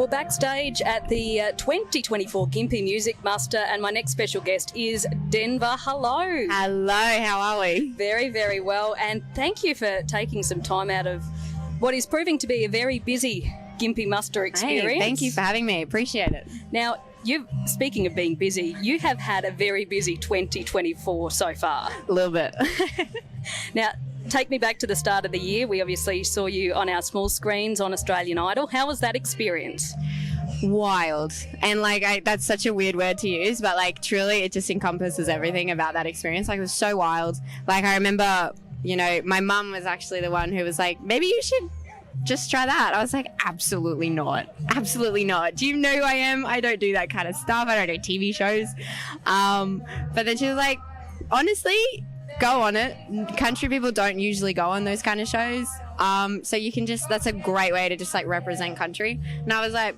You're backstage at the 2024 Gympie Music Muster, and my next special guest is Denvah. Hello. Hello, how are we? Very, very well, and thank you for taking some time out of what is proving to be a very busy Gympie Muster experience. Hey, thank you for having me. Appreciate it. Now, speaking of being busy, you have had a very busy 2024 so far. A little bit. Now, take me back to the start of the year. We obviously saw you on our small screens on Australian Idol. How was that experience? Wild. And that's such a weird word to use, but truly it just encompasses everything about that experience. It was so wild. I remember, my mum was actually the one who was like, maybe you should just try that. I was like, absolutely not. Absolutely not. Do you know who I am? I don't do that kind of stuff. I don't do TV shows. But then she was like, honestly, go on it. Country people don't usually go on those kind of shows. So you can that's a great way to just represent country. And I was like,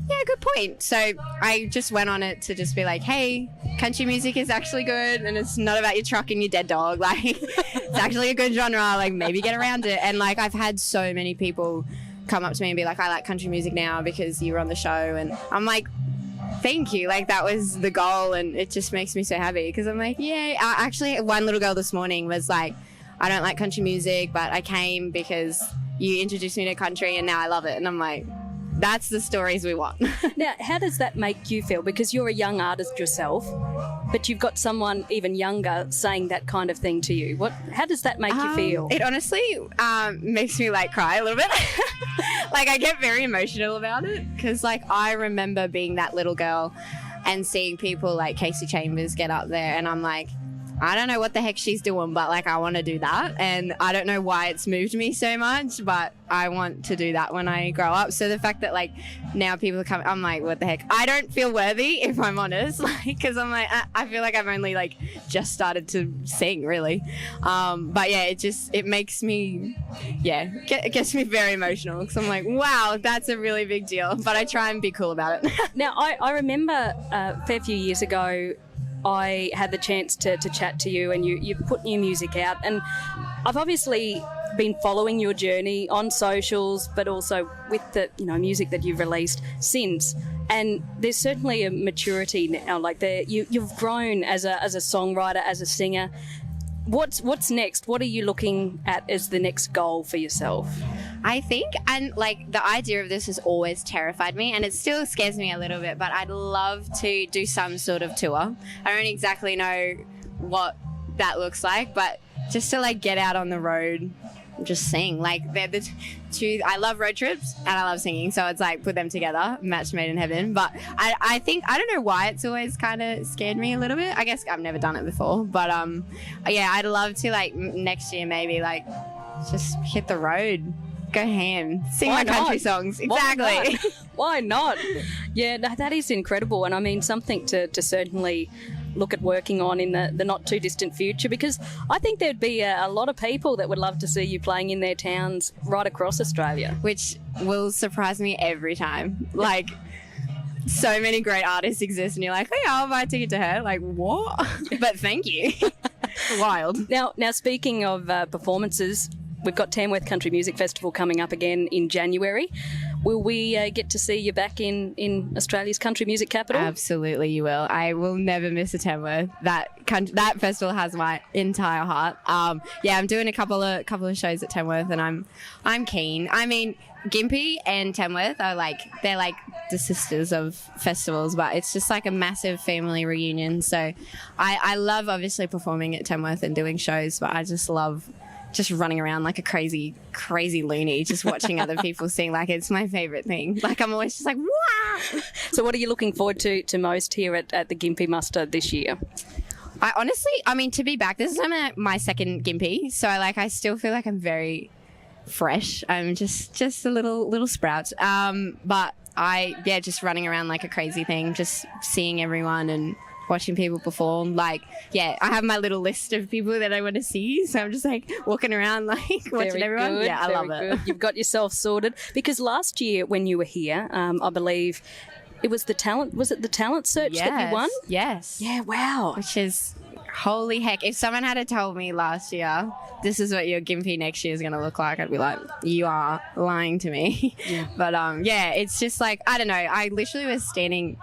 yeah, good point. So I just went on it to just be like, hey, country music is actually good, and it's not about your truck and your dead dog. It's actually a good genre. Maybe get around it. And I've had so many people come up to me and be like, I like country music now because you were on the show. And I'm like, thank you. That was the goal, and it just makes me so happy because I'm like, yeah. Actually, one little girl this morning was like, I don't like country music, but I came because you introduced me to country and now I love it. And I'm like, that's the stories we want. Now, how does that make you feel? Because you're a young artist yourself, but you've got someone even younger saying that kind of thing to you. How does that make you feel? It honestly makes me cry a little bit. I get very emotional about it because I remember being that little girl and seeing people like Casey Chambers get up there, and I'm like, I don't know what the heck she's doing, but I want to do that. And I don't know why it's moved me so much, but I want to do that when I grow up. So the fact that now people are coming, I'm like, what the heck? I don't feel worthy, if I'm honest, because I'm like, I feel like I've only just started to sing really. But yeah, it makes me, it gets me very emotional because I'm like, wow, that's a really big deal. But I try and be cool about it. Now, I remember a fair few years ago, I had the chance to chat to you, and you put new music out, and I've obviously been following your journey on socials, but also with the music that you've released since, and there's certainly a maturity now. You've grown as a songwriter, as a singer. What's next? What are you looking at as the next goal for yourself? I think, and the idea of this has always terrified me, and it still scares me a little bit, but I'd love to do some sort of tour. I don't exactly know what that looks like, but just to get out on the road, just sing. They're the two. I love road trips and I love singing, so it's put them together, match made in heaven. But I think, I don't know why it's always kind of scared me a little bit. I guess I've never done it before, but yeah, I'd love to next year maybe just hit the road. Go ham. Sing my country songs. Exactly. Why not? Yeah, that is incredible. And I mean, something to certainly look at working on in the not too distant future, because I think there'd be a lot of people that would love to see you playing in their towns right across Australia. Which will surprise me every time. So many great artists exist and you're like, oh yeah, I'll buy a ticket to her. What? But thank you. Wild. Now speaking of performances, we've got Tamworth Country Music Festival coming up again in January. Will we get to see you back in Australia's country music capital? Absolutely, you will. I will never miss a Tamworth. That festival has my entire heart. Yeah, I'm doing a couple of shows at Tamworth, and I'm keen. I mean, Gympie and Tamworth are they're the sisters of festivals, but it's just a massive family reunion. So I love obviously performing at Tamworth and doing shows, but I just love just running around like a crazy loony, just watching other people sing. It's my favorite thing. I'm always just wow. So what are you looking forward to most here at the Gympie Muster this year? I honestly, to be back, this is my second Gympie, so I still feel like I'm very fresh. I'm just a little sprout. But just running around like a crazy thing, just seeing everyone and watching people perform. I have my little list of people that I want to see, so I'm just walking around watching everyone. Good, yeah, I love it. You've got yourself sorted, because last year when you were here, I believe it was the talent search that you won? Yes. Yeah, wow. Which is Holy heck. If someone had told me last year, this is what your Gympie next year is going to look like, I'd be like, you are lying to me. Yeah. But yeah, it's just like, I don't know. I literally was standing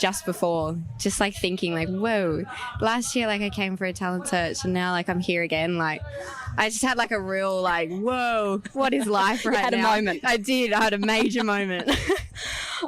just before, just like thinking like, whoa, last year like I came for a talent search and now like I'm here again. Like I just had like a real like, whoa, what is life right now? You had a moment. I did. I had a major moment.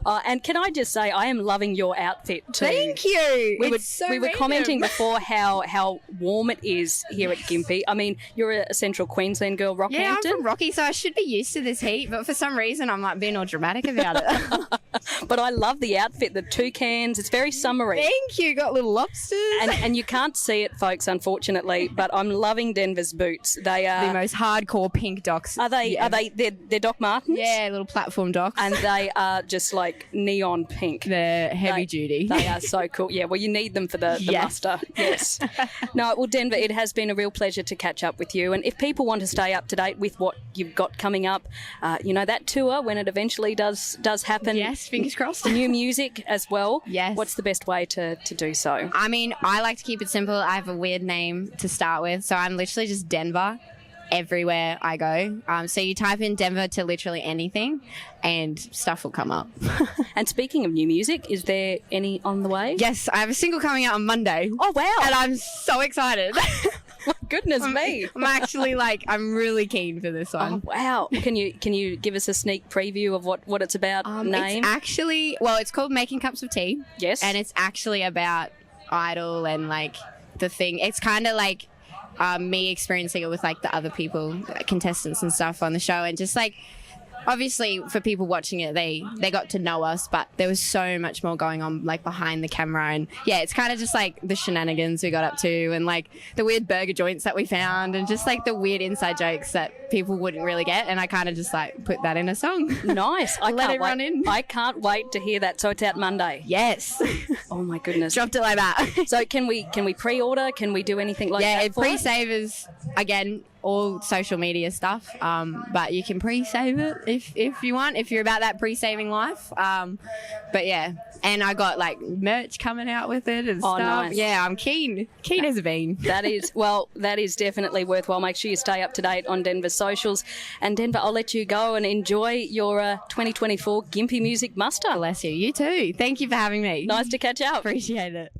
And can I just say, I am loving your outfit too. Thank you. We were random. commenting before how warm it is here at Gympie. I mean, you're a central Queensland girl, Rockhampton. Yeah, I'm from Rocky, so I should be used to this heat, but for some reason I'm like being all dramatic about it. But I love the outfit, the toucans. It's very summery. Thank you. Got little lobsters. And you can't see it, folks, unfortunately, but I'm loving Denvah's boots. They are the most hardcore pink docs. Are they? Yeah. Are they? They're Doc Martens. Yeah, little platform docs. And they are just like neon pink. They're heavy duty. They are so cool. Yeah, well, you need them for the muster. Yes. No, well, Denvah, it has been a real pleasure to catch up with you. And if people want to stay up to date with what you've got coming up, that tour, when it eventually does happen. Yes, fingers crossed. New music as well. Yes. What's the best way to do so? I mean, I like to keep it simple. I have a weird name to start with. So I'm literally just Denvah everywhere I go. So you type in Denvah to literally anything and stuff will come up. And speaking of new music, is there any on the way? Yes, I have a single coming out on Monday. Oh, wow. And I'm so excited. My goodness me. I'm actually I'm really keen for this one. Oh, wow. Can you give us a sneak preview of what it's about? Name? It's actually, it's called Making Cups of Tea. Yes. And it's actually about Idol and like the thing. It's kind of like me experiencing it with like the other people, contestants and stuff on the show, and just like obviously for people watching it, they got to know us, but there was so much more going on like behind the camera. And yeah, it's kind of just like the shenanigans we got up to and like the weird burger joints that we found and just like the weird inside jokes that people wouldn't really get. And I kind of just like put that in a song. Nice. Let it run in. I can't wait to hear that. So it's out Monday. Yes. Oh my goodness. Dropped it like that. So can we pre-order? Can we do anything like that? Yeah, pre-savers, again, all social media stuff, but you can pre-save it if you want, if you're about that pre-saving life. But yeah, and I got like merch coming out with it and stuff. Nice. Yeah, I'm keen as a bean. That is definitely worthwhile. Make sure you stay up to date on Denvah's socials. And Denvah, I'll let you go and enjoy your 2024 Gympie Music Muster. Bless you. You too. Thank you for having me. Nice to catch up. Appreciate it.